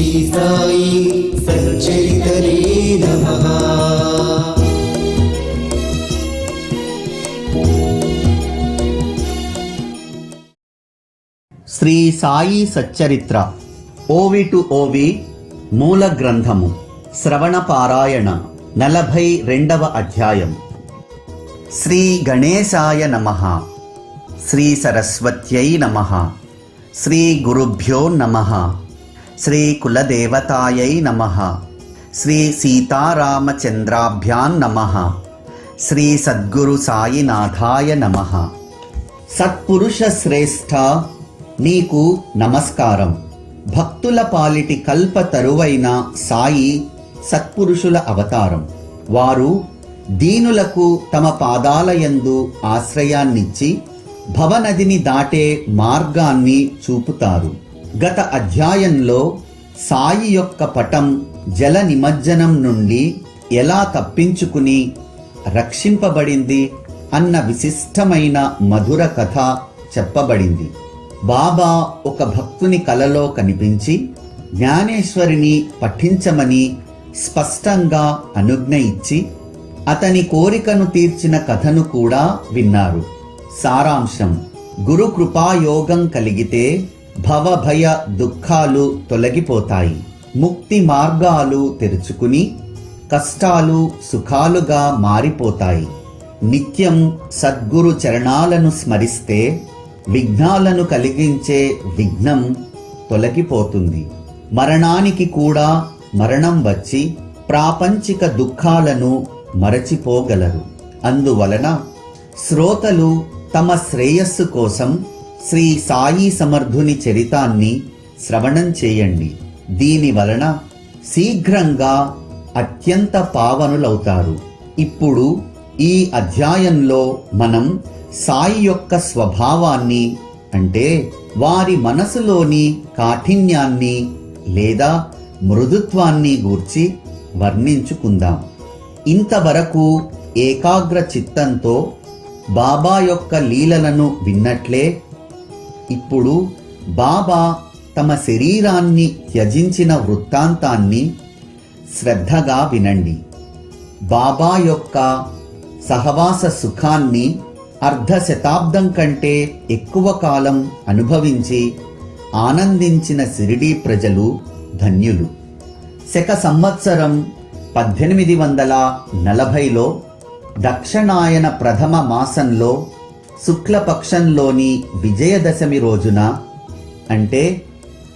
శ్రీ సాయి సచ్చరితనే నమః. శ్రీ సాయి సచ్చరిత్ర ఓవి టు ఓవి మూల గ్రంథము శ్రవణ పారాయణ 42వ అధ్యాయం. శ్రీ గణేశాయ నమః. శ్రీ సరస్వత్యై నమః. శ్రీ గురుభ్యో నమః. శ్రీ కులదేవతాయై నమః. శ్రీ సీతారామచంద్రాభ్యాం నమః. శ్రీ సద్గురు సాయినాథాయ నమః. సత్పురుష శ్రేష్ఠ, నీకు నమస్కారం. భక్తుల పాలిటి కల్ప తరువైన సాయి సత్పురుషుల అవతారం. వారు దీనులకు తమ పాదాలయందు ఆశ్రయాన్నిచ్చి భవనదిని దాటే మార్గాన్ని చూపుతారు. గత అధ్యాయంలో సాయి యొక్క పటం జల నిమజ్జనం నుండి ఎలా తప్పించుకుని రక్షింపబడింది అన్న విశిష్టమైన మధుర కథ చెప్పబడింది. బాబా ఒక భక్తుని కలలో కనిపించి జ్ఞానేశ్వరిని పఠించమని స్పష్టంగా అనుజ్ఞ ఇచ్చి అతని కోరికను తీర్చిన కథను కూడా విన్నారు. సారాంశం: గురు కృపాయోగం కలిగితే భవభయ దుఃఖాలు తొలగిపోతాయి. ముక్తి మార్గాలు తెరుచుకుని కష్టాలు సుఖాలుగా మారిపోతాయి. నిత్యం సద్గురు చరణాలను స్మరిస్తే విఘ్నాలను కలిగించే విఘ్నం తొలగిపోతుంది. మరణానికి కూడా మరణం వచ్చి ప్రాపంచిక దుఃఖాలను మరచిపోగలరు. అందువలన శ్రోతలు తమ శ్రేయస్సు కోసం శ్రీ సాయి సమర్థుని చరితాన్ని శ్రవణం చేయండి. దీని వలన శీఘ్రంగా అత్యంత పావనులవుతారు. ఇప్పుడు ఈ అధ్యాయంలో మనం సాయి యొక్క స్వభావాన్ని, అంటే వారి మనసులోని కాఠిన్యాన్ని లేదా మృదుత్వాన్ని గూర్చి వర్ణించుకుందాం. ఇంతవరకు ఏకాగ్ర చిత్తంతో బాబా యొక్క లీలలను విన్నట్లే ఇప్పుడు బాబా తమ శరీరాన్ని త్యజించిన వృత్తాంతాన్ని శ్రద్ధగా వినండి. బాబా యొక్క సహవాస సుఖాన్ని అర్ధ శతాబ్దం కంటే ఎక్కువ కాలం అనుభవించి ఆనందించిన షిరిడీ ప్రజలు ధన్యులు. శక సంవత్సరం 1840లో దక్షిణాయన ప్రథమ మాసంలో శుక్లపక్షంలోని విజయదశమి రోజున, అంటే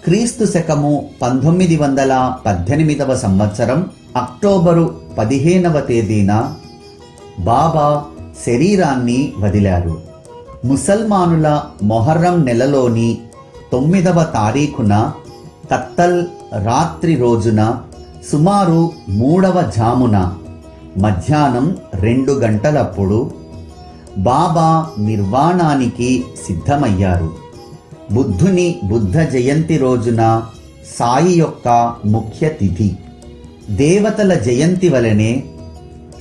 క్రీస్తు శకము 1918వ సంవత్సరం అక్టోబరు 15వ తేదీన బాబా శరీరాన్ని వదిలారు. ముసల్మానుల మొహర్రం నెలలోని 9వ తారీఖున కత్తల్ రాత్రి రోజున సుమారు 3వ జామున మధ్యాహ్నం 2 గంటలప్పుడు బాబా నిర్వాణానికి సిద్ధమయ్యారు. బుద్ధుని బుద్ధ జయంతి రోజున సాయి యొక్క ముఖ్య తిథి. దేవతల జయంతి వలనే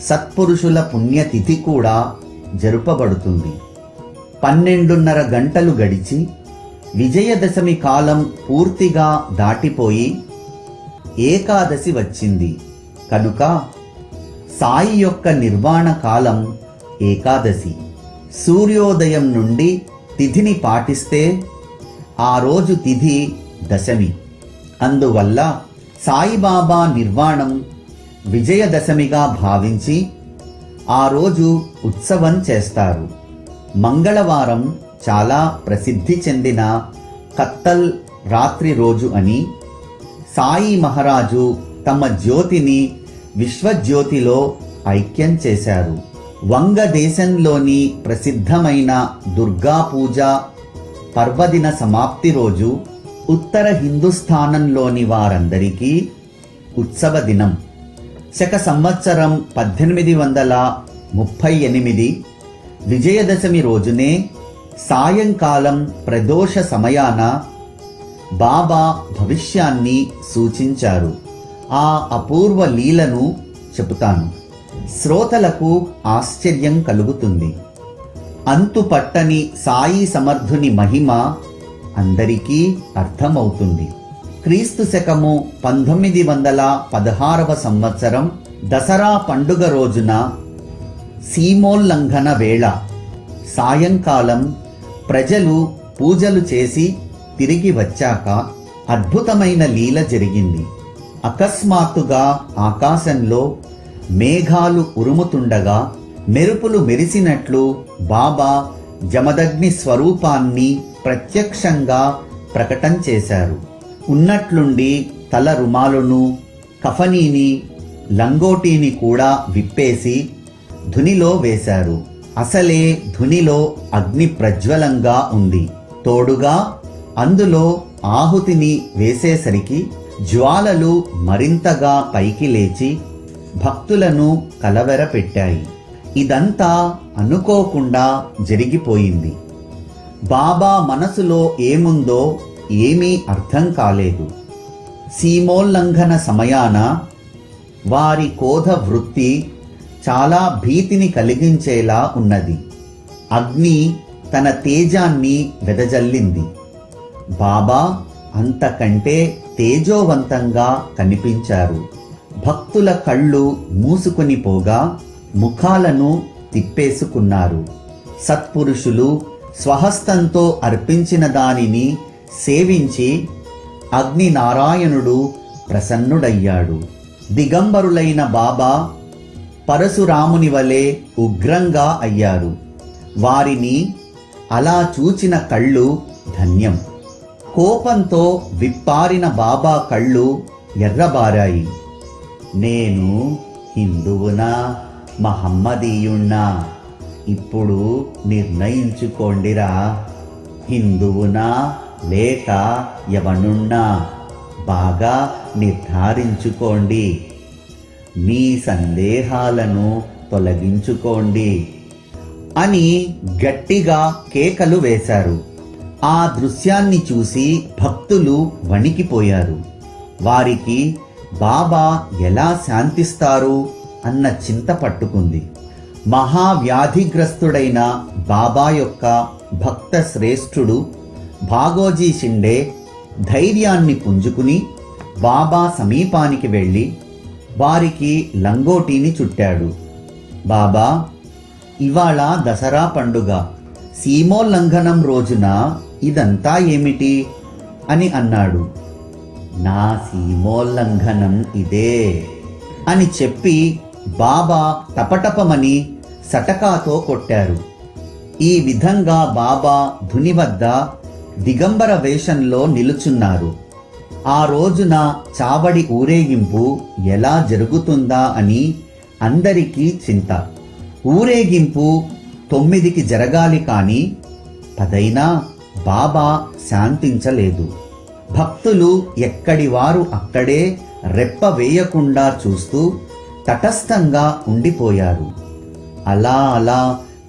సత్పురుషుల పుణ్యతిథి కూడా జరుపబడుతుంది. 12:30 గంటలు గడిచి విజయదశమి కాలం పూర్తిగా దాటిపోయి ఏకాదశి వచ్చింది. కనుక సాయి యొక్క నిర్వాణ కాలం ఏకాదశి. సూర్యోదయం నుండి తిథిని పాటిస్తే ఆ రోజు తిథి దశమి. అందువల్ల సాయిబాబా నిర్వాణం విజయదశమిగా భావించి ఆ రోజు ఉత్సవం చేస్తారు. మంగళవారం చాలా ప్రసిద్ధి చెందిన కత్తల్ రాత్రి రోజు అని సాయి మహారాజు తమ జ్యోతిని విశ్వజ్యోతిలో ఐక్యం చేశారు. వంగ దేశంలోని ప్రసిద్ధమైన దుర్గా పూజ పర్వదిన సమాప్తి రోజు ఉత్తర హిందుస్థానంలోని వారందరికీ ఉత్సవ దినం. శక సంవత్సరం 1838 విజయదశమి రోజునే సాయంకాలం ప్రదోష సమయాన బాబా భవిష్యాన్ని సూచించారు. ఆ అపూర్వ లీలను చెబుతాను. శ్రోతలకు ఆశ్చర్యం కలుగుతుంది. అంతుపట్టని సాయి సమర్థుని మహిమ అందరికీ అర్థమవుతుంది. క్రీస్తు శకము 1916వ సంవత్సరం దసరా పండుగ రోజున సీమోల్లంఘన వేళ సాయంకాలం ప్రజలు పూజలు చేసి తిరిగి వచ్చాక అద్భుతమైన లీల జరిగింది. అకస్మాత్తుగా ఆకాశంలో మేఘాలు ఉరుముతుండగా మెరుపులు మెరిసినట్లు బాబా జమదగ్ని స్వరూపాన్ని ప్రత్యక్షంగా ప్రకటన చేశారు. ఉన్నట్లుండి తల రుమాలును, కఫనీని, లంగోటీని కూడా విప్పేసి ధునిలో వేశారు. అసలే ధునిలో అగ్ని ప్రజ్వలంగా ఉంది. తోడుగా అందులో ఆహుతిని వేసేసరికి జ్వాలలు మరింతగా పైకి లేచి భక్తులను కలవరపెట్టాయి. ఇదంతా అనుకోకుండా జరిగిపోయింది. బాబా మనసులో ఏముందో ఏమీ అర్థం కాలేదు. సీమోల్లంఘన సమయాన వారి కోధ వృత్తి చాలా భీతిని కలిగించేలా ఉన్నది. అగ్ని తన తేజాన్ని వెదజల్లింది. బాబా అంతకంటే తేజోవంతంగా కనిపించారు. భక్తుల కళ్ళు మూసుకుని పోగా ముఖాలను తిప్పేసుకున్నారు. సత్పురుషులు స్వహస్తంతో అర్పించిన దానిని సేవించి అగ్నినారాయణుడు ప్రసన్నుడయ్యాడు. దిగంబరులైన బాబా పరశురాముని వలె ఉగ్రంగా అయ్యారు. వారిని అలా చూచిన కళ్ళు ధన్యం. కోపంతో విప్పారిన బాబా కళ్ళు ఎర్రబారాయి. నేను హిందువునా, మహమ్మదీయుణ్ణా? ఇప్పుడు నిర్ణయించుకోండిరా. హిందువునా లేక యవనుణ్ణా? బాగా నిర్ధారించుకోండి. మీ సందేహాలను తొలగించుకోండి అని గట్టిగా కేకలు వేశారు. ఆ దృశ్యాన్ని చూసి భక్తులు వణికిపోయారు. వారికి బాబా ఎలా శాంతిస్తారు అన్న చింత పట్టుకుంది. మహావ్యాధిగ్రస్తుడైన బాబా యొక్క భక్త శ్రేష్ఠుడు భాగోజీ షిండే ధైర్యాన్ని పుంజుకుని బాబా సమీపానికి వెళ్ళి వారికి లంగోటీని చుట్టాడు. బాబా, ఇవాళ దసరా పండుగ, సీమోల్లంఘనం రోజున ఇదంతా ఏమిటి అని అన్నాడు. నా సీమోల్లంఘనం ఇదే అని చెప్పి బాబా టపటపమని సటకాతో కొట్టారు. ఈ విధంగా బాబా ధుని వద్ద దిగంబర వేషంలో నిలుచున్నారు. ఆ రోజున చావడి ఊరేగింపు ఎలా జరుగుతుందా అని అందరికీ చింత. ఊరేగింపు 9కి జరగాలి కానీ 10 బాబా శాంతించలేదు. భక్తులు ఎక్కడి వారు అక్కడే రెప్ప వేయకుండా చూస్తూ తటస్థంగా ఉండిపోయారు. అలా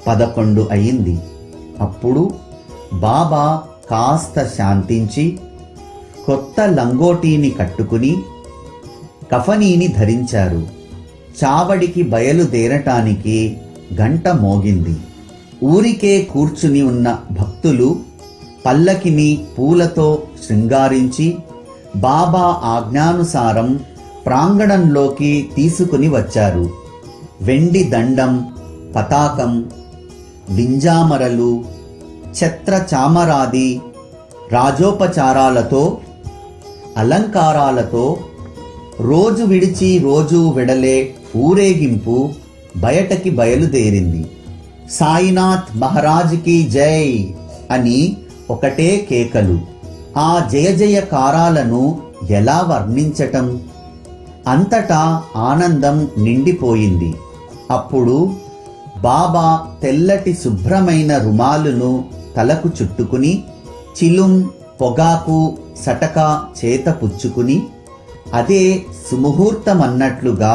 11 అయింది. అప్పుడు బాబా కాస్త శాంతించి కొత్త లంగోటీని కట్టుకుని కఫనీని ధరించారు. చావడికి బయలుదేరటానికి గంట మోగింది. ఊరికే కూర్చుని ఉన్న భక్తులు పల్లకిని పూలతో శృంగారించి బాబా ఆజ్ఞానుసారం ప్రాంగణంలోకి తీసుకుని వచ్చారు. వెండి దండం, పతాకం, వింజామరలు, ఛత్ర చామరాది రాజోపచారాలతో, అలంకారాలతో రోజు విడిచి రోజు వెడలే ఊరేగింపు బయటకి బయలుదేరింది. సాయినాథ్ మహారాజ్కి జై అని ఒకటే కేకలు. ఆ జయ జయకారాలను ఎలా వర్ణించటం? అంతటా ఆనందం నిండిపోయింది. అప్పుడు బాబా తెల్లటి శుభ్రమైన రుమాలును తలకు చుట్టుకుని చిలుం, పొగాకు, సటక చేత పుచ్చుకుని అదే సుముహూర్తమన్నట్లుగా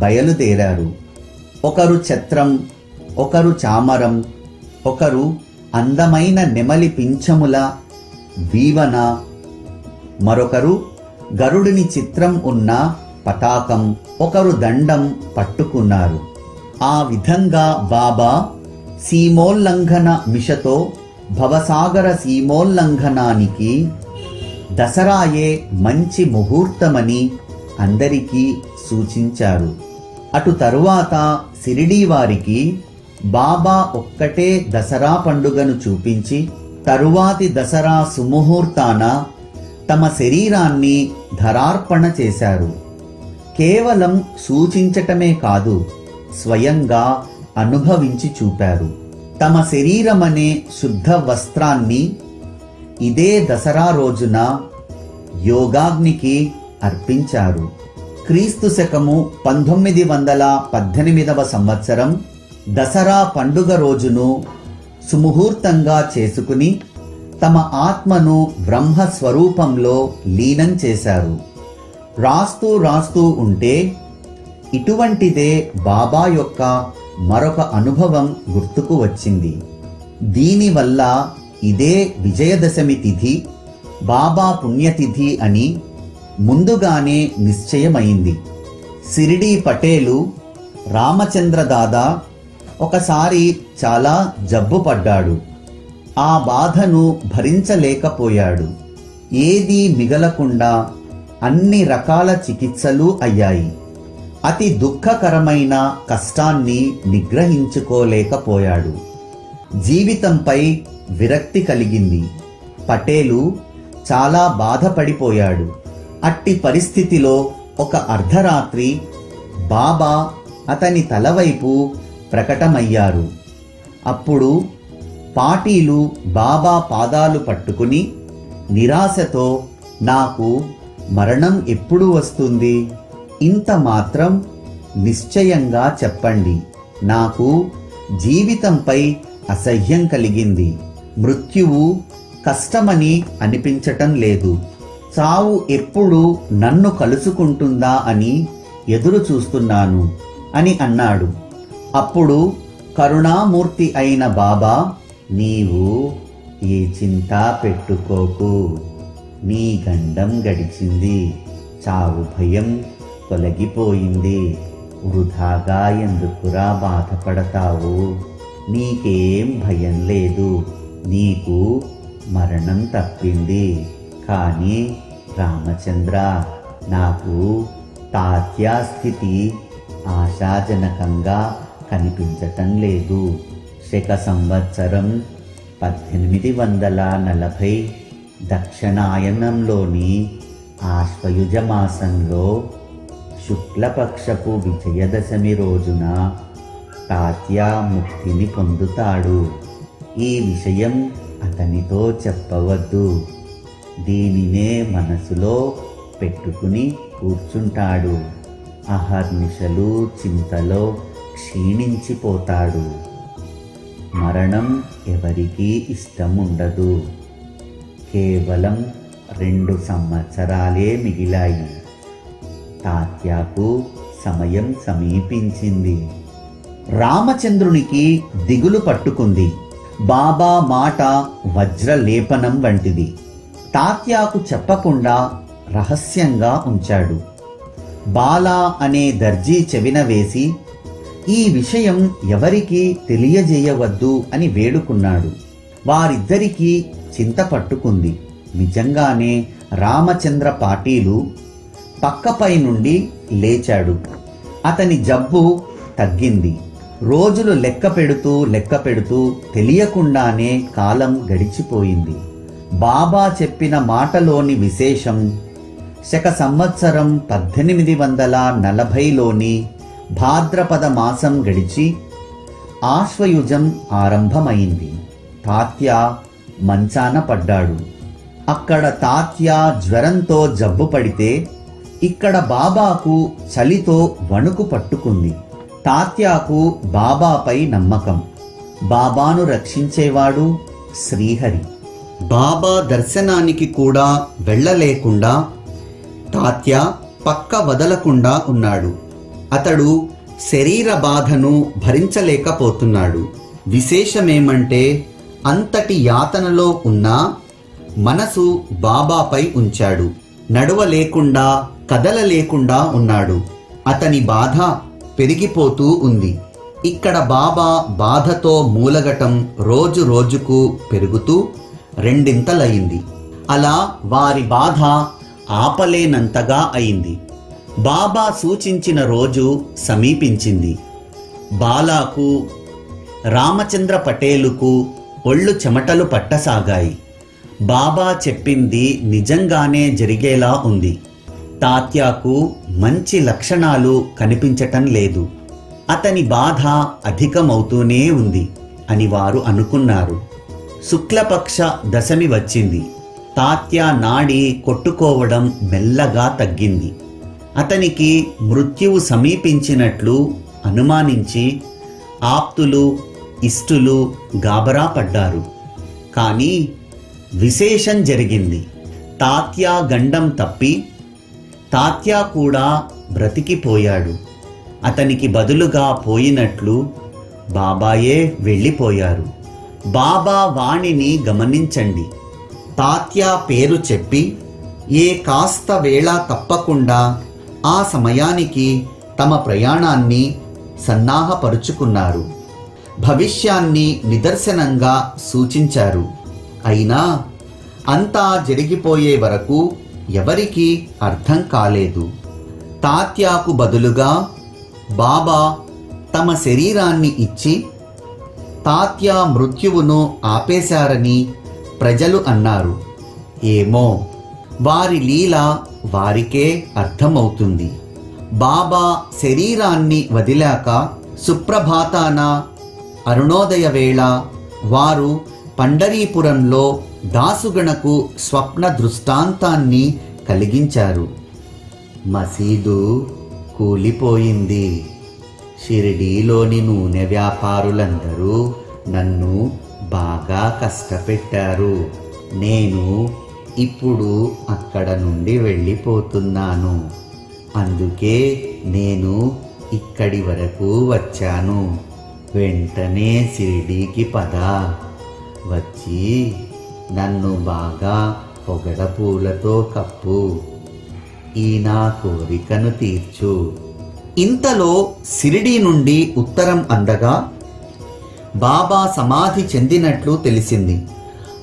బయలుదేరారు. ఒకరు ఛత్రం, ఒకరు చామరం, ఒకరు అందమైన నెమలి పింఛముల వీవన, మరొకరు గరుడిని చిత్రం ఉన్న పతాకం, ఒకరు దండం పట్టుకున్నారు. ఆ విధంగా బాబా సీమోల్లంఘన మిషతో భవసాగర సీమోల్లంఘనానికి దసరాయే మంచి ముహూర్తమని అందరికీ సూచించారు. అటు తరువాత షిరిడీ వారికి బాబా ఒక్కటే దసరా పండుగను చూపించి తరువాతి దసరా సుముహూర్తాన తమ శరీరాన్ని ధరార్పణ చేశారు. కేవలం సూచించటమే కాదు, స్వయంగా అనుభవించి చూపారు. తమ శరీరమనే శుద్ధ వస్త్రాన్ని ఇదే దసరా రోజున యోగాగ్నికి అర్పించారు. క్రీస్తు శకము 1918వ సంవత్సరం దసరా పండుగ రోజును సుముహూర్తంగా చేసుకుని తమ ఆత్మను బ్రహ్మ స్వరూపంలో లీనం చేశారు. రాస్తూ ఉంటే ఇటువంటిదే బాబా యొక్క మరొక అనుభవం గుర్తుకు వచ్చింది. దీనివల్ల ఇదే విజయదశమి తిథి బాబా పుణ్యతిథి అని ముందుగానే నిశ్చయమైంది. షిరిడీ పటేలు రామచంద్ర దాదా ఒకసారి చాలా జబ్బు పడ్డాడు. ఆ బాధను భరించలేకపోయాడు. ఏదీ మిగలకుండా అన్ని రకాల చికిత్సలు అయ్యాయి. అతి దుఃఖకరమైన కష్టాన్ని నిగ్రహించుకోలేకపోయాడు. జీవితంపై విరక్తి కలిగింది. పటేలు చాలా బాధపడిపోయాడు. అట్టి పరిస్థితిలో ఒక అర్ధరాత్రి బాబా అతని తలవైపు ప్రకటమయ్యారు. అప్పుడు పాటీలు బాబా పాదాలు పట్టుకుని నిరాశతో, నాకు మరణం ఎప్పుడు వస్తుంది? ఇంత మాత్రం నిశ్చయంగా చెప్పండి. నాకు జీవితంపై అసహ్యం కలిగింది. మృత్యువు కష్టమని అనిపించటం లేదు. చావు ఎప్పుడు నన్ను కలుసుకుంటుందా అని ఎదురు చూస్తున్నాను అని అన్నాడు. అప్పుడు కరుణామూర్తి అయిన బాబా, నీవు ఏ చింత పెట్టుకోకు, నీ గండం గడిచింది, చావు భయం తొలగిపోయింది, వృధాగా ఎందుకురా బాధపడతావు? నీకేం భయం లేదు, నీకు మరణం తప్పింది. కానీ రామచంద్ర, నాకు తాత్యా స్థితి ఆశాజనకంగా కనిపించటం లేదు. శక సంవత్సరం 1840 దక్షిణాయనంలోని ఆశ్వయుజ మాసంలో శుక్లపక్షపు విజయదశమి రోజున తాత్యా ముక్తిని పొందుతాడు. ఈ విషయం అతనితో చెప్పవద్దు. దీనినే మనసులో పెట్టుకుని కూర్చుంటాడు. అహర్నిశలు చింతలో క్షీణించిపోతాడు. మరణం ఎవరికీ ఇష్టం ఉండదు. కేవలం 2 సంవత్సరాలే మిగిలాయి. తాత్యాకు సమయం సమీపించింది. రామచంద్రునికి దిగులు పట్టుకుంది. బాబా మాట వజ్రలేపనం వంటిది. తాత్యాకు చెప్పకుండా రహస్యంగా ఉంచాడు. బాలా అనే దర్జీ చెవిన వేసి, ఈ విషయం ఎవరికీ తెలియజేయవద్దు అని వేడుకున్నాడు. వారిద్దరికీ చింత పట్టుకుంది. నిజంగానే రామచంద్ర పాటీలు పక్కపై నుండి లేచాడు. అతని జబ్బు తగ్గింది. రోజులు లెక్క పెడుతూ తెలియకుండానే కాలం గడిచిపోయింది. బాబా చెప్పిన మాటలోని విశేషం శక సంవత్సరం 1840లోని భాద్రపద మాసం గడిచి ఆశ్వయుజం ఆరంభమైంది. తాత్యా మంచాన పడ్డాడు. అక్కడ తాత్యా జ్వరంతో జబ్బు పడితే ఇక్కడ బాబాకు చలితో వణుకు పట్టుకుంది. తాత్యాకు బాబాపై నమ్మకం. బాబాను రక్షించేవాడు శ్రీహరి. బాబా దర్శనానికి కూడా వెళ్ళలేకుండా తాత్యా పక్క వదలకుండా ఉన్నాడు. అతడు శరీర బాధను భరించలేకపోతున్నాడు. విశేషమేమంటే అంతటి యాతనలో ఉన్నా మనసు బాబాపై ఉంచాడు. నడవలేకుండా కదలలేకుండా ఉన్నాడు. అతని బాధ పెరిగిపోతూ ఉంది. ఇక్కడ బాబా బాధతో మూలగటం రోజు రోజుకు పెరుగుతూ రెండింతలయింది. అలా వారి బాధ ఆపలేనంతగా అయింది. బాబా సూచించిన రోజు సమీపించింది. బాలాకు, రామచంద్ర పటేలుకు ఒళ్ళు చెమటలు పట్టసాగాయి. బాబా చెప్పింది నిజంగానే జరిగేలా ఉంది. తాత్యాకు మంచి లక్షణాలు కనిపించటం లేదు. అతని బాధ అధికమవుతూనే ఉంది అని వారు అనుకున్నారు. శుక్లపక్ష దశమి వచ్చింది. తాత్యా నాడి కొట్టుకోవడం మెల్లగా తగ్గింది. అతనికి మృత్యువు సమీపించినట్లు అనుమానించి ఆప్తులు, ఇష్టులు గాబరా పడ్డారు. కానీ విశేషం జరిగింది. తాత్యా గండం తప్పి తాత్యా కూడా బ్రతికిపోయాడు. అతనికి బదులుగా పోయినట్లు బాబాయే వెళ్ళిపోయారు. బాబా వాణిని గమనించండి. తాత్యా పేరు చెప్పి ఏ కాస్త వేళ తప్పకుండా ఆ సమయానికి తమ ప్రయాణాన్ని సన్నాహపరుచుకున్నారు. భవిష్యాన్ని నిదర్శనంగా సూచించారు. అయినా అంతా జరిగిపోయే వరకు ఎవరికీ అర్థం కాలేదు. తాత్యాకు బదులుగా బాబా తమ శరీరాన్ని ఇచ్చి తాత్యా మృత్యువును ఆపేశారని ప్రజలు అన్నారు. ఏమో, వారి లీల వారికే అర్థమవుతుంది. బాబా శరీరాన్ని వదిలాక సుప్రభాతాన అరుణోదయ వేళ వారు పండరీపురంలో దాసుగణకు స్వప్న దృష్టాంతాన్ని కలిగించారు. మసీదు కూలిపోయింది. షిరిడీలోని నూనె వ్యాపారులందరూ నన్ను బాగా కష్టపెట్టారు. నేను ఇప్పుడు అక్కడ నుండి వెళ్ళిపోతున్నాను. అందుకే నేను ఇక్కడి వరకు వచ్చాను. వెంటనే షిరిడీకి పద, వచ్చి నన్ను బాగా పొగడపూలతో కప్పు, ఈ నా కోరికను తీర్చు. ఇంతలో షిరిడీ నుండి ఉత్తరం అందగా బాబా సమాధి చెందినట్లు తెలిసింది.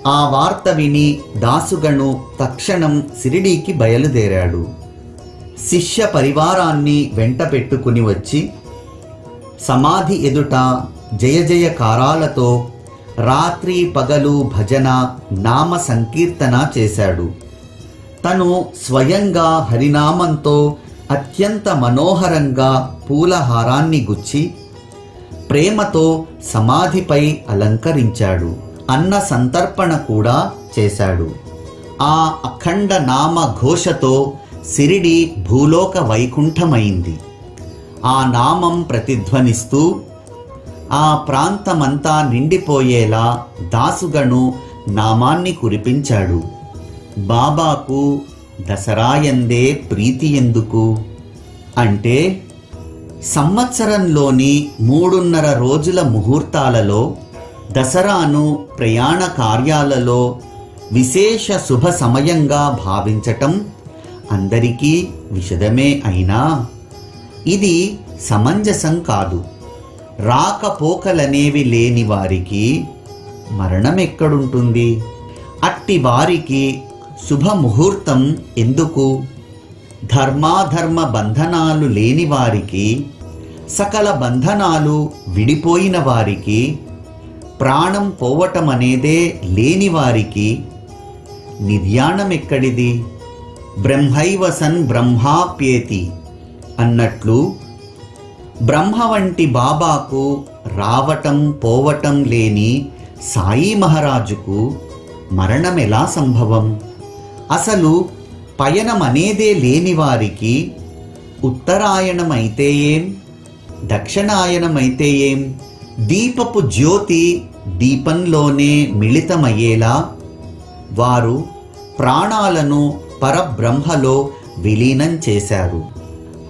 ఆ వార్త విని దాసుగణు తక్షణం షిరిడీకి బయలుదేరాడు. శిష్య పరివారాన్ని వెంట పెట్టుకుని వచ్చి సమాధి ఎదుట జయ జయకారాలతో రాత్రి పగలు భజన, నామ సంకీర్తన చేశాడు. తను స్వయంగా హరినామంతో అత్యంత మనోహరంగా పూలహారాన్ని గుచ్చి ప్రేమతో సమాధిపై అలంకరించాడు. అన్న సంతర్పణ కూడా చేశాడు. ఆ అఖండ నామ ఘోషతో షిరిడి భూలోక వైకుంఠమైంది. ఆ నామం ప్రతిధ్వనిస్తూ ఆ ప్రాంతమంతా నిండిపోయేలా దాసుగణు నామాన్ని కురిపించాడు. బాబాకు దసరాయందే ప్రీతి ఎందుకు అంటే, సంవత్సరంలోని 3.5 రోజుల ముహూర్తాలలో దసరాను ప్రయాణ కార్యాలలో విశేష శుభ సమయంగా భావించటం అందరికీ విషదమే. అయినా ఇది సమంజసం కాదు. రాకపోకలనేవి లేని వారికి మరణం ఎక్కడుంటుంది? అట్టి వారికి శుభముహూర్తం ఎందుకు? ధర్మాధర్మ బంధనాలు లేని వారికి, సకల బంధనాలు విడిపోయిన వారికి, ప్రాణం పోవటమనేదే లేని వారికి నిర్యాణం ఎక్కడిది? బ్రహ్మైవ సన్ బ్రహ్మాప్యేతి అన్నట్లు బ్రహ్మ వంటి బాబాకు రావటం పోవటం లేని సాయి మహారాజుకు మరణం ఎలా సంభవం? అసలు పయనమనేదే లేని వారికి ఉత్తరాయణమైతే ఏం, దక్షిణాయనమైతే ఏం? దీపపు జ్యోతి దీపంలోనే మిళితమయ్యేలా వారు ప్రాణాలను పరబ్రహ్మలో విలీనం చేశారు.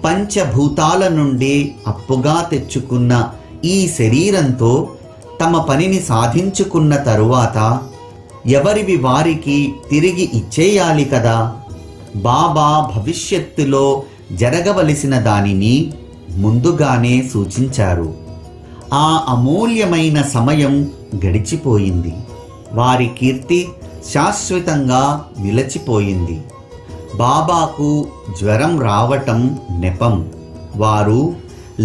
పంచభూతాల నుండి అప్పుగా తెచ్చుకున్న ఈ శరీరంతో తమ పనిని సాధించుకున్న తరువాత ఎవరివి వారికి తిరిగి ఇచ్చేయాలి కదా. బాబా భవిష్యత్తులో జరగవలసిన దానిని ముందుగానే సూచించారు. ఆ అమూల్యమైన సమయం గడిచిపోయింది. వారి కీర్తి శాశ్వతంగా నిలిచిపోయింది. బాబాకు జ్వరం రావటం నెపం. వారు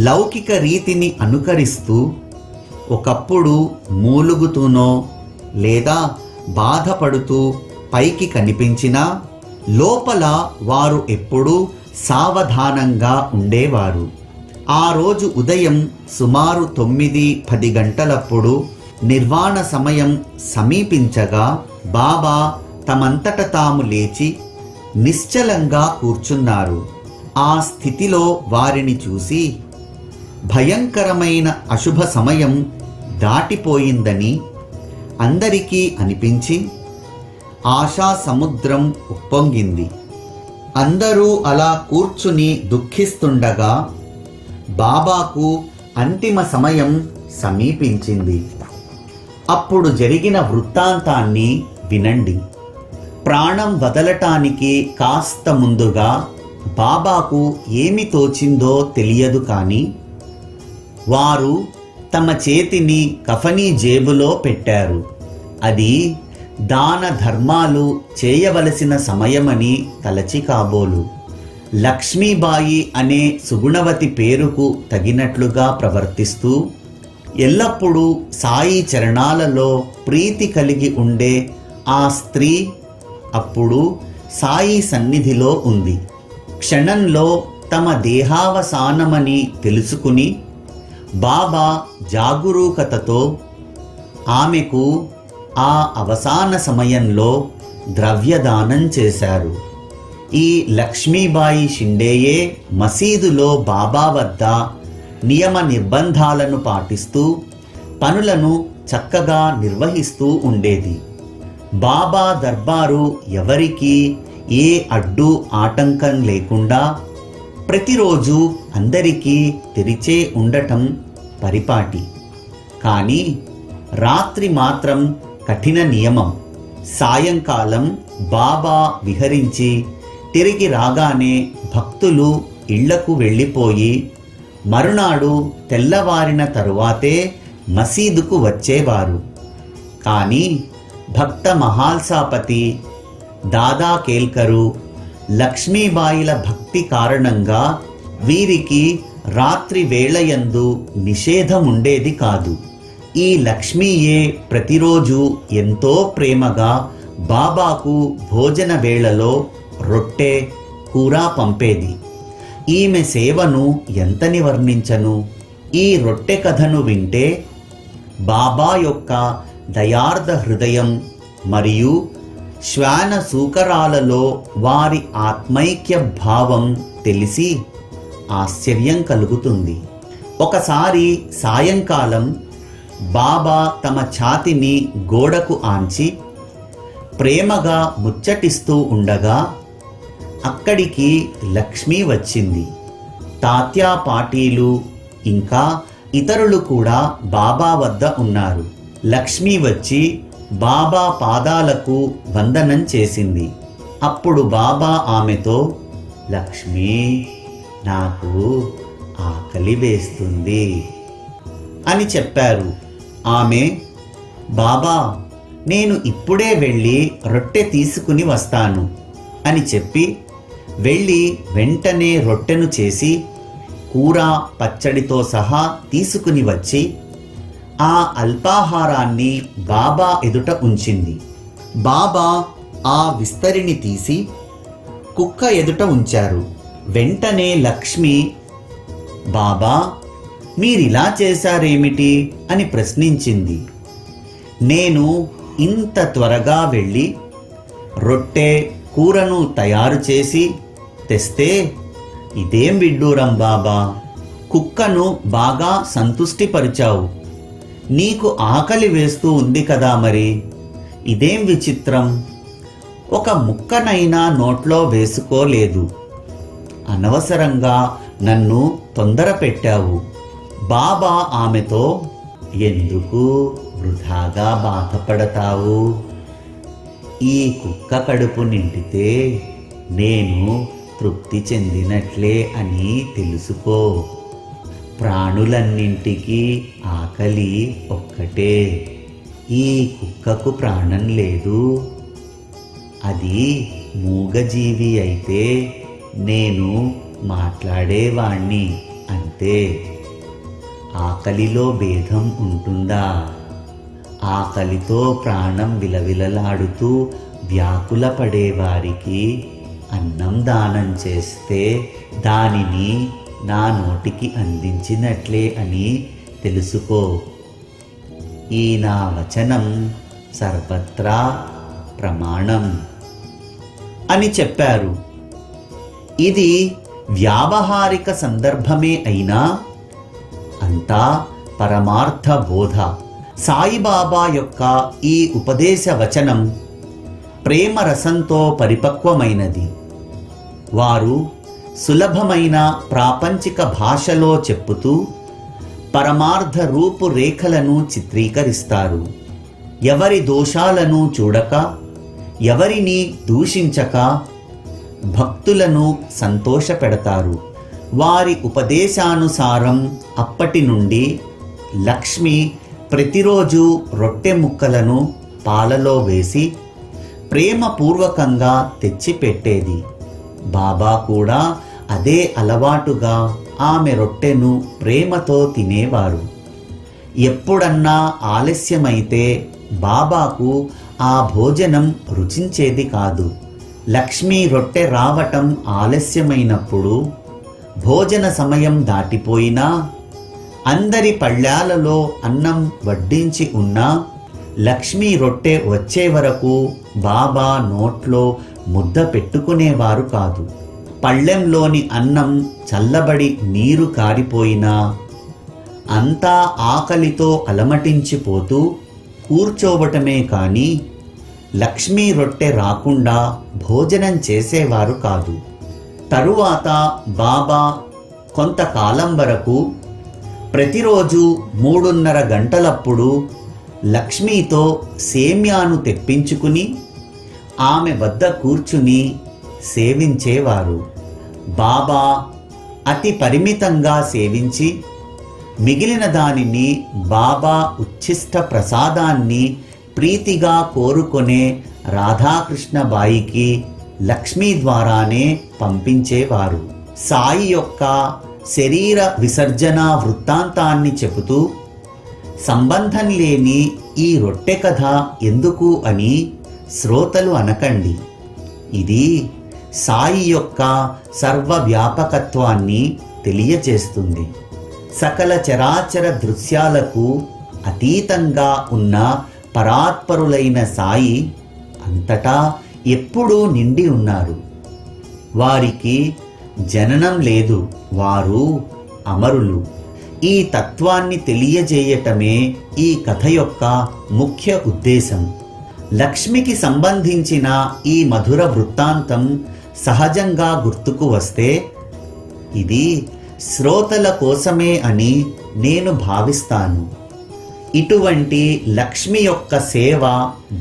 లౌకిక రీతిని అనుకరిస్తూ ఒకప్పుడు మూలుగుతూనో లేదా బాధపడుతూ పైకి కనిపించినా లోపల వారు ఎప్పుడూ సావధానంగా ఉండేవారు. ఆ రోజు ఉదయం సుమారు 9-10 గంటలప్పుడు నిర్వాణ సమయం సమీపించగా బాబా తమంతట తాము లేచి నిశ్చలంగా కూర్చున్నారు. ఆ స్థితిలో వారిని చూసి భయంకరమైన అశుభ సమయం దాటిపోయిందని అందరికీ అనిపించి ఆశా సముద్రం ఉప్పొంగింది. అందరూ అలా కూర్చుని దుఃఖిస్తుండగా బాబాకు అంతిమ సమయం సమీపించింది. అప్పుడు జరిగిన వృత్తాంతాన్ని వినండి. ప్రాణం వదలటానికి కాస్త ముందుగా బాబాకు ఏమి తోచిందో తెలియదు, కానీ వారు తమ చేతిని కఫనీ జేబులో పెట్టారు. అది దాన ధర్మాలు చేయవలసిన సమయమని తలచి కాబోలు. లక్ష్మీబాయి అనే సుగుణవతి పేరుకు తగినట్లుగా ప్రవర్తిస్తూ ఎల్లప్పుడూ సాయి చరణాలలో ప్రీతి కలిగి ఉండే ఆ స్త్రీ అప్పుడు సాయి సన్నిధిలో ఉంది. క్షణంలో తమ దేహావసానమని తెలుసుకుని బాబా జాగరూకతతో ఆమెకు ఆ అవసాన సమయంలో ద్రవ్యదానం చేశారు. ఈ లక్ష్మీబాయి షిండేయే మసీదులో బాబా వద్ద నియమ నిర్బంధాలను పాటిస్తూ పనులను చక్కగా నిర్వహిస్తూ ఉండేది. బాబా దర్బారు ఎవరికీ ఏ అడ్డు ఆటంకం లేకుండా ప్రతిరోజు అందరికీ తెరిచే ఉండటం పరిపాటి. కానీ రాత్రి మాత్రం కఠిన నియమం. సాయంకాలం బాబా విహరించి తిరిగి రాగానే భక్తులు ఇళ్లకు వెళ్ళిపోయి మరునాడు తెల్లవారిన తరువాతే మసీదుకు వచ్చేవారు. కానీ భక్త మహాల్సాపతి, దాదా కేల్కరు, లక్ష్మీబాయిల భక్తి కారణంగా వీరికి రాత్రి వేళయందు నిషేధముండేది కాదు. ఈ లక్ష్మీయే ప్రతిరోజు ఎంతో ప్రేమగా బాబాకు భోజన వేళలో రొట్టె, కూర పంపేది. ఈమె సేవను ఎంతని వర్ణించను. ఈ రొట్టె కథను వింటే బాబా యొక్క దయార్ధ హృదయం మరియు శ్వాన సూకరాలలో వారి ఆత్మైక్య భావం తెలిసి ఆశ్చర్యం కలుగుతుంది. ఒకసారి సాయంకాలం బాబా తమ ఛాతిని గోడకు ఆంచి ప్రేమగా ముచ్చటిస్తూ ఉండగా అక్కడికి లక్ష్మి వచ్చింది. తాత్యా పాటీలు ఇంకా ఇతరులు కూడా బాబా వద్ద ఉన్నారు. లక్ష్మి వచ్చి బాబా పాదాలకు వందనం చేసింది. అప్పుడు బాబా ఆమెతో, లక్ష్మి, నాకు ఆకలి వేస్తుంది అని చెప్పారు. ఆమె, బాబా, నేను ఇప్పుడే వెళ్ళి రొట్టె తీసుకుని వస్తాను అని చెప్పి వెళ్ళి వెంటనే రొట్టెను చేసి కూర పచ్చడితో సహా తీసుకుని వచ్చి ఆ అల్పాహారాన్ని బాబా ఎదుట ఉంచింది. బాబా ఆ విస్తరిని తీసి కుక్క ఎదుట ఉంచారు. వెంటనే లక్ష్మి, బాబా, మీరిలా చేశారేమిటి అని ప్రశ్నించింది. నేను ఇంత త్వరగా వెళ్ళి రొట్టె, కూరను తయారు చేసి తెస్తే ఇదేం విడ్డూరం బాబా, కుక్కను బాగా సంతుష్టిపరిచావు. నీకు ఆకలి వేస్తూ ఉంది కదా, మరి ఇదేం విచిత్రం, ఒక ముక్కనైనా నోట్లో వేసుకోలేదు. అనవసరంగా నన్ను తొందర పెట్టావు. బాబా ఆమెతో, ఎందుకు వృధాగా బాధపడతావు? ఈ కుక్క కడుపు నిండితే నేను తృప్తి చెందినట్లే అని తెలుసుకో. ప్రాణులన్నింటికీ ఆకలి ఒక్కటే. ఈ కుక్కకు ప్రాణం లేదు, అది మూగజీవి అయితే నేను మాట్లాడేవాణ్ణి అంతే. ఆకలిలో భేదం ఉంటుందా? ఆకలితో ప్రాణం విలవిలలాడుతూ వ్యాకుల పడేవారికి అన్నం దానం చేస్తే దానిని నా నోటికి అందించినట్లే అని తెలుసుకో. ఈ నా వచనం సర్వత్రా ప్రమాణం అని చెప్పారు. ఇది వ్యావహారిక సందర్భమే అయినా అంతా పరమార్థ బోధ. సాయిబాబా యొక్క ఈ ఉపదేశ వచనం ప్రేమ రసంతో పరిపక్వమైనది. వారు సులభమైన ప్రాపంచిక భాషలో చెప్పుతూ పరమార్థ రూపురేఖలను చిత్రీకరిస్తారు. ఎవరి దోషాలను చూడక, ఎవరిని దూషించక భక్తులను సంతోషపెడతారు. వారి ఉపదేశానుసారం అప్పటి నుండి లక్ష్మి ప్రతిరోజు రొట్టె ముక్కలను పాలలో వేసి ప్రేమపూర్వకంగా తెచ్చిపెట్టేది. బాబా కూడా అదే అలవాటుగా ఆమె రొట్టెను ప్రేమతో తినేవారు. ఎప్పుడన్నా ఆలస్యమైతే బాబాకు ఆ భోజనం రుచించేది కాదు. లక్ష్మీ రొట్టె రావటం ఆలస్యమైనప్పుడు, భోజన సమయం దాటిపోయినా, అందరి పళ్ళాలలో అన్నం వడ్డించి ఉన్నా లక్ష్మీ రొట్టె వచ్చే వరకు బాబా నోట్లో ముద్ద పెట్టుకునేవారు కాదు. పళ్ళెంలోని అన్నం చల్లబడి నీరు కారిపోయినా అంతా ఆకలితో అలమటించిపోతూ కూర్చోవటమే కానీ లక్ష్మీ రొట్టె రాకుండా భోజనం చేసేవారు కాదు. తరువాత బాబా కొంతకాలం వరకు ప్రతిరోజు 3:30 గంటలప్పుడు లక్ష్మీతో సేమ్యాను తెప్పించుకుని ఆమె వద్ద కూర్చుని సేవించేవారు. బాబా అతి పరిమితంగా సేవించి మిగిలిన దానిని బాబా ఉచ్ఛిష్ట ప్రసాదాన్ని ప్రీతిగా కోరుకునే రాధాకృష్ణ బాయికి లక్ష్మీ ద్వారానే పంపించేవారు. సాయి యొక్క శరీర విసర్జన వృత్తాంతాన్ని చెబుతూ సంబంధం లేని ఈ రొట్టె కథ ఎందుకు అని శ్రోతలు అనకండి. ఇది సాయి యొక్క సర్వవ్యాపకత్వాన్ని తెలియజేస్తుంది. సకల చరాచర దృశ్యాలకు అతీతంగా ఉన్న పరాత్పరులైన సాయి అంతటా ఎప్పుడూ నిండి ఉన్నారు. వారికి జననం లేదు, వారు అమరులు. ఈ తత్వాన్ని తెలియజేయటమే ఈ కథ యొక్క ముఖ్య ఉద్దేశం. లక్ష్మికి సంబంధించిన ఈ మధుర వృత్తాంతం సహజంగా గుర్తుకు వస్తే ఇది శ్రోతల కోసమే అని నేను భావిస్తాను. ఇటువంటి లక్ష్మి యొక్క సేవ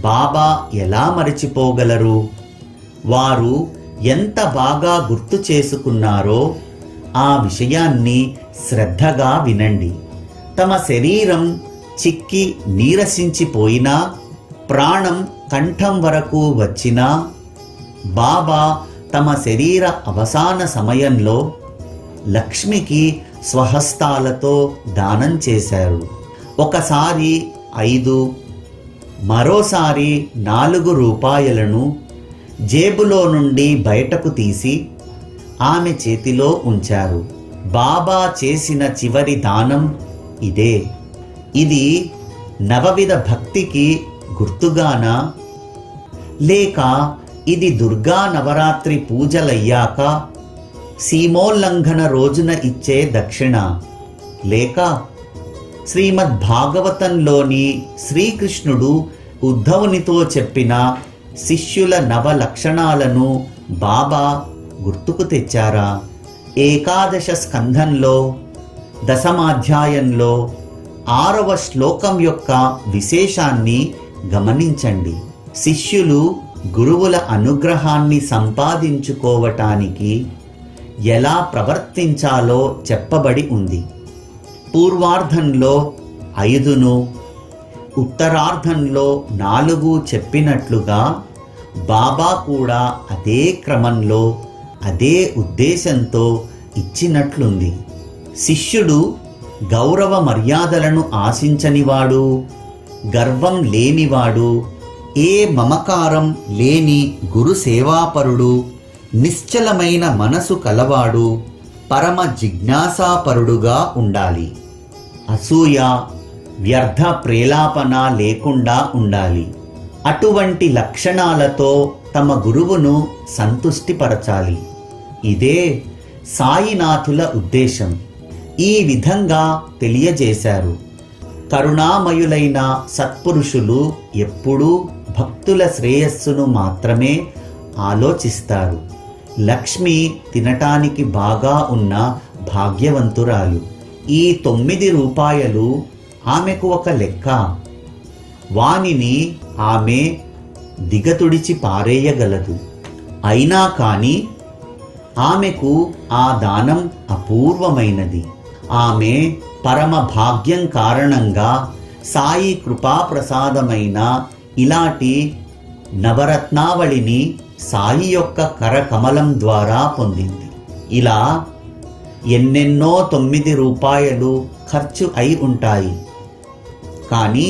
బాబా ఎలా మరచిపోగలరు? వారు ఎంత బాగా గుర్తు చేసుకున్నారో ఆ విషయాన్ని శ్రద్ధగా వినండి. తమ శరీరం చిక్కి నీరసించిపోయినా, ప్రాణం కంఠం వరకు వచ్చినా బాబా తమ శరీర అవసాన సమయంలో లక్ష్మికి స్వహస్తాలతో దానం చేశారు. ఒకసారి 5, మరోసారి 4 రూపాయలను జేబులో నుండి బయటకు తీసి ఆమె చేతిలో ఉంచారు. బాబా చేసిన చివరి దానం ఇదే. ఇది నవవిధ భక్తికి గుర్తుగానా, లేక ఇది దుర్గా నవరాత్రి పూజలయ్యాక సీమోల్లంఘన రోజున ఇచ్చే దక్షిణ, లేక శ్రీమద్ భాగవతంలోని శ్రీకృష్ణుడు ఉద్ధవునితో చెప్పిన శిష్యుల నవ లక్షణాలను బాబా గుర్తుకు తెచ్చారా? ఏకాదశ స్కంధంలో 10వ అధ్యాయంలో 6వ శ్లోకం యొక్క విశేషాన్ని గమనించండి. శిష్యులు గురువుల అనుగ్రహాన్ని సంపాదించుకోవటానికి ఎలా ప్రవర్తించాలో చెప్పబడి ఉంది. పూర్వార్ధంలో 5ను, ఉత్తరార్ధంలో 4 చెప్పినట్లుగా బాబా కూడా అదే క్రమంలో అదే ఉద్దేశంతో ఇచ్చినట్లుంది. శిష్యుడు గౌరవ మర్యాదలను ఆశించనివాడు, గర్వం లేనివాడు, ఏ మమకారం లేని గురు సేవాపరుడు, నిశ్చలమైన మనసు కలవాడు, పరమ జిజ్ఞాసాపరుడుగా ఉండాలి. అసూయ, వ్యర్థ ప్రేలాపన లేకుండా ఉండాలి. అటువంటి లక్షణాలతో తమ గురువును సంతుష్టిపరచాలి. ఇదే సాయినాథుల ఉద్దేశం. ఈ విధంగా తెలియజేశారు. కరుణామయులైన సత్పురుషులు ఎప్పుడూ భక్తుల శ్రేయస్సును మాత్రమే ఆలోచిస్తారు. లక్ష్మి తినటానికి బాగా ఉన్న భాగ్యవంతురాలు. ఈ 9 రూపాయలు ఆమెకు ఒక లెక్క. వానిని ఆమె దిగతుడిచి పారేయగలదు. అయినా కానీ ఆమెకు ఆ దానం అపూర్వమైనది. ఆమె పరమ భాగ్యం కారణంగా సాయి కృపాప్రసాదమైన ఇలాంటి నవరత్నావళిని సాయి యొక్క కరకమలం ద్వారా పొందింది. ఇలా ఎన్నెన్నో 9 రూపాయలు ఖర్చు అయి ఉంటాయి. కానీ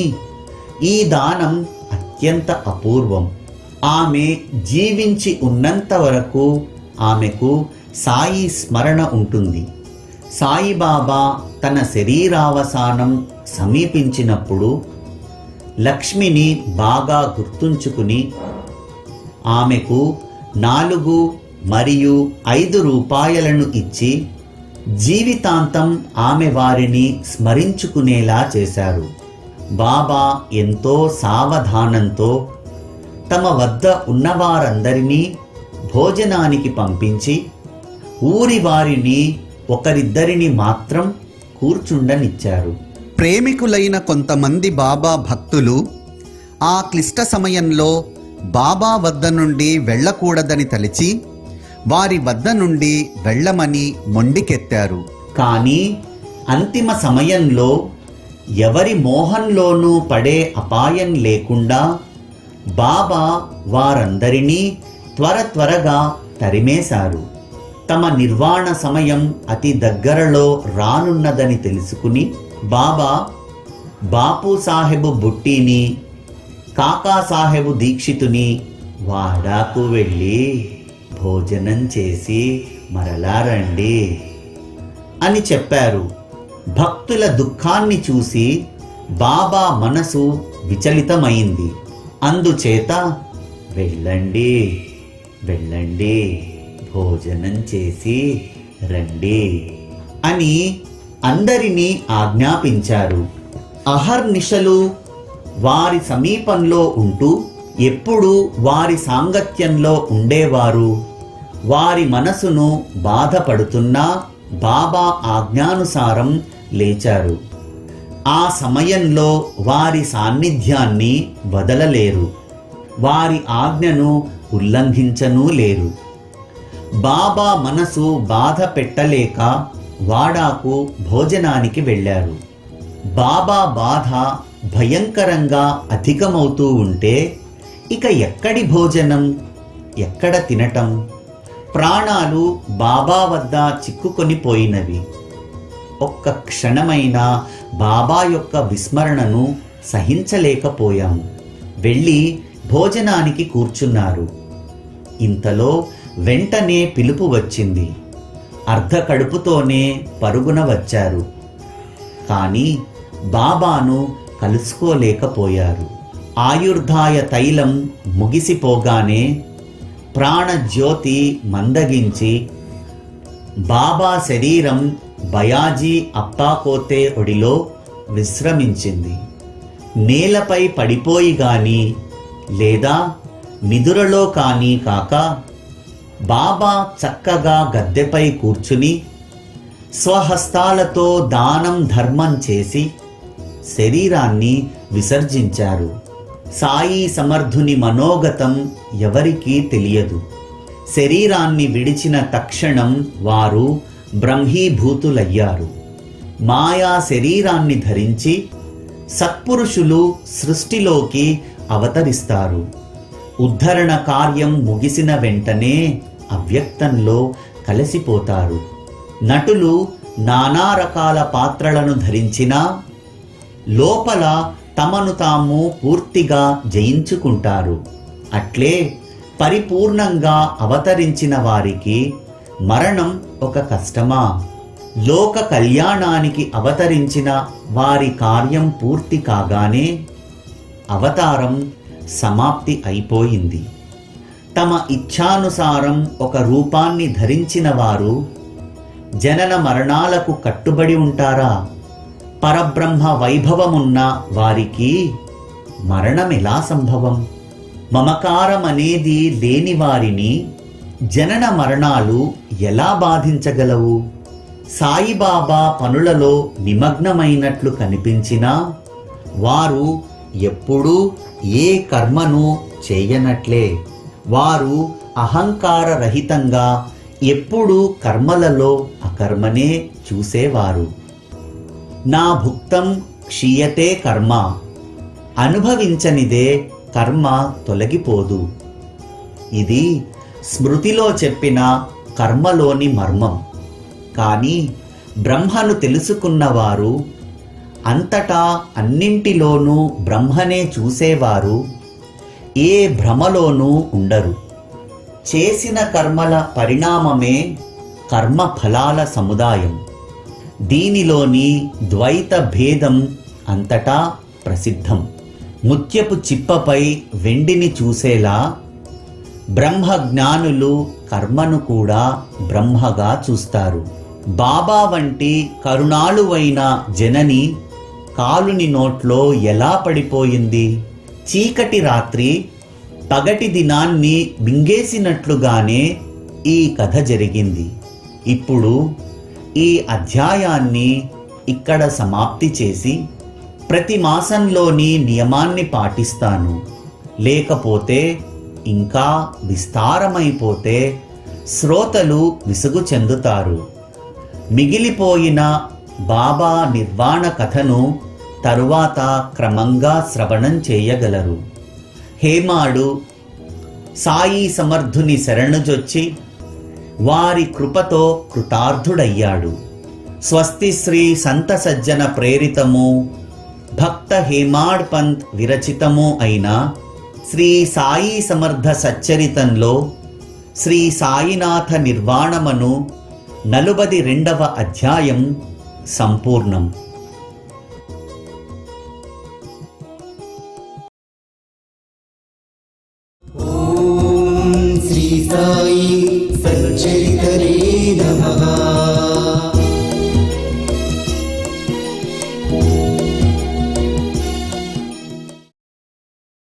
ఈ దానం అత్యంత అపూర్వం. ఆమె జీవించి ఉన్నంత వరకు ఆమెకు సాయి స్మరణ ఉంటుంది. సాయిబాబా తన శరీరావసానం సమీపించినప్పుడు లక్ష్మిని బాగా గుర్తుంచుకుని ఆమెకు 4 మరియు 5 రూపాయలను ఇచ్చి జీవితాంతం ఆమె వారిని స్మరించుకునేలా చేశారు. బాబా ఎంతో సావధానంతో తమ వద్ద ఉన్నవారందరినీ భోజనానికి పంపించి ఊరి వారిని ఒకరిద్దరిని మాత్రం కూర్చుండనిచ్చారు. ప్రేమికులైన కొంతమంది బాబా భక్తులు ఆ క్లిష్ట సమయంలో బాబా వద్ద నుండి వెళ్ళకూడదని తలిచి వారి వద్ద నుండి వెళ్ళమని మొండికెత్తారు. కానీ అంతిమ సమయంలో ఎవరి మోహంలోనూ పడే అపాయం లేకుండా బాబా వారందరినీ త్వరగా తరిమేశారు. తమ నిర్వాణ సమయం అతి దగ్గరలో రానున్నదని తెలుసుకుని బాబా బాపు సాహెబు బుట్టీని, కాకా సాహెబు దీక్షితుని వాడాకు వెళ్ళి భోజనం చేసి మరలా రండి అని చెప్పారు. భక్తుల దుఃఖాన్ని చూసి బాబా మనసు విచలితమైంది. అందుచేత వెళ్ళండి వెళ్ళండి, భోజనం చేసి రండి అని అందరినీ ఆజ్ఞాపించారు. అహర్నిశలు వారి సమీపంలో ఉంటూ ఎప్పుడూ వారి సాంగత్యంలో ఉండేవారు. వారి మనసును బాధపడుతున్నా బాబా ఆజ్ఞానుసారం లేచారు. ఆ సమయంలో వారి సాన్నిధ్యాన్ని వదలలేరు. వారి ఆజ్ఞను ఉల్లంఘించనూ లేరు. బాబా మనసు బాధ పెట్టలేక వాడాకు భోజనానికి వెళ్ళారు. బాబా బాధ భయంకరంగా అధికమవుతూ ఉంటే ఇక ఎక్కడి భోజనం, ఎక్కడ తినటం? ప్రాణాలు బాబా వద్ద చిక్కుకొని పోయినవి. ఒక్క క్షణమైన బాబా యొక్క విస్మరణను సహించలేకపోయాము. వెళ్ళి భోజనానికి కూర్చున్నారు. ఇంతలో వెంటనే పిలుపు వచ్చింది. అర్ధ కడుపుతోనే పరుగున వచ్చారు. కానీ బాబాను కలుసుకోలేకపోయారు. ఆయుర్దాయ తైలం ముగిసిపోగానే ప్రాణజ్యోతి మందగించి బాబా శరీరం బయాజీ అప్పాకోతే ఒడిలో విశ్రమించింది. నేలపై పడిపోయి గాని లేదా నిదురలో కానీ కాక బాబా చక్కగా గద్దెపై కూర్చుని స్వహస్తాలతో దానం ధర్మం చేసి శరీరాన్ని విసర్జించారు. సాయి సమర్థుని మనోగతం ఎవరికీ తెలియదు. శరీరాన్ని విడిచిన తక్షణం వారు బ్రహ్మీభూతులయ్యారు. మాయా శరీరాన్ని ధరించి సత్పురుషులు సృష్టిలోకి అవతరిస్తారు. ఉద్ధరణ కార్యం ముగిసిన వెంటనే అవ్యక్తంలో కలిసిపోతారు. నటులు నానా రకాల పాత్రలను ధరించినా లోపల తమను తాము పూర్తిగా జయించుకుంటారు. అట్లే పరిపూర్ణంగా అవతరించిన వారికి మరణం ఒక కష్టమా? లోక కళ్యాణానికి అవతరించిన వారి కార్యం పూర్తి కాగానే అవతారం సమాప్తి అయిపోయింది. తమ ఇచ్ఛానుసారం ఒక రూపాన్ని ధరించిన వారు జనన మరణాలకు కట్టుబడి ఉంటారా? పరబ్రహ్మ వైభవమున్న వారికి మరణం ఎలా సంభవం? మమకారం అనేది లేని వారిని జనన మరణాలు ఎలా బాధించగలవు? సాయిబాబా పనులలో నిమగ్నమైనట్లు కనిపించినా వారు ఎప్పుడూ ఏ కర్మను చేయనట్లే. వారు అహంకార రహితంగా ఎప్పుడూ కర్మలలో అకర్మనే చూసేవారు. నా భుక్తం క్షీయతే కర్మ, అనుభవించనిదే కర్మ తొలగిపోదు. ఇది స్మృతిలో చెప్పిన కర్మలోని మర్మం. కానీ బ్రహ్మను తెలుసుకున్నవారు, అంతటా అన్నింటిలోనూ బ్రహ్మనే చూసేవారు ఏ భ్రమలోనూ ఉండరు. చేసిన కర్మల పరిణామమే కర్మ ఫలాల సముదాయం. దీనిలోని ద్వైత భేదం అంతటా ప్రసిద్ధం. ముత్యపు చిప్పపై వెండిని చూసేలా బ్రహ్మజ్ఞానులు కర్మను కూడా బ్రహ్మగా చూస్తారు. బాబా వంటి కరుణాళువైన జనని కాలుని నోట్లో ఎలా పడిపోయింది? చీకటి రాత్రి పగటి దినాన్ని మింగేసినట్లుగానే ఈ కథ జరిగింది. ఇప్పుడు ఈ అధ్యాయాన్ని ఇక్కడ సమాప్తి చేసి ప్రతి మాసంలోని నియమాన్ని పాటిస్తాను. లేకపోతే ఇంకా విస్తారమైపోతే శ్రోతలు విసుగు చెందుతారు. మిగిలిపోయిన బాబా నిర్వాణ కథను తరువాత క్రమంగా శ్రవణం చేయగలరు. హేమాడు సాయి సమర్థుని శరణుజొచ్చి వారి కృపతో కృతార్థుడయ్యాడు. స్వస్తి శ్రీ సంత సజ్జన ప్రేరితము భక్త హేమాడ్ పంత్ విరచితము అయిన శ్రీ సాయి సమర్థ సచ్చరితంలో శ్రీ సాయినాథ నిర్వాణమను 42వ అధ్యాయం సంపూర్ణం. ఓం శ్రీ సాయి సచ్చరితనే నమః.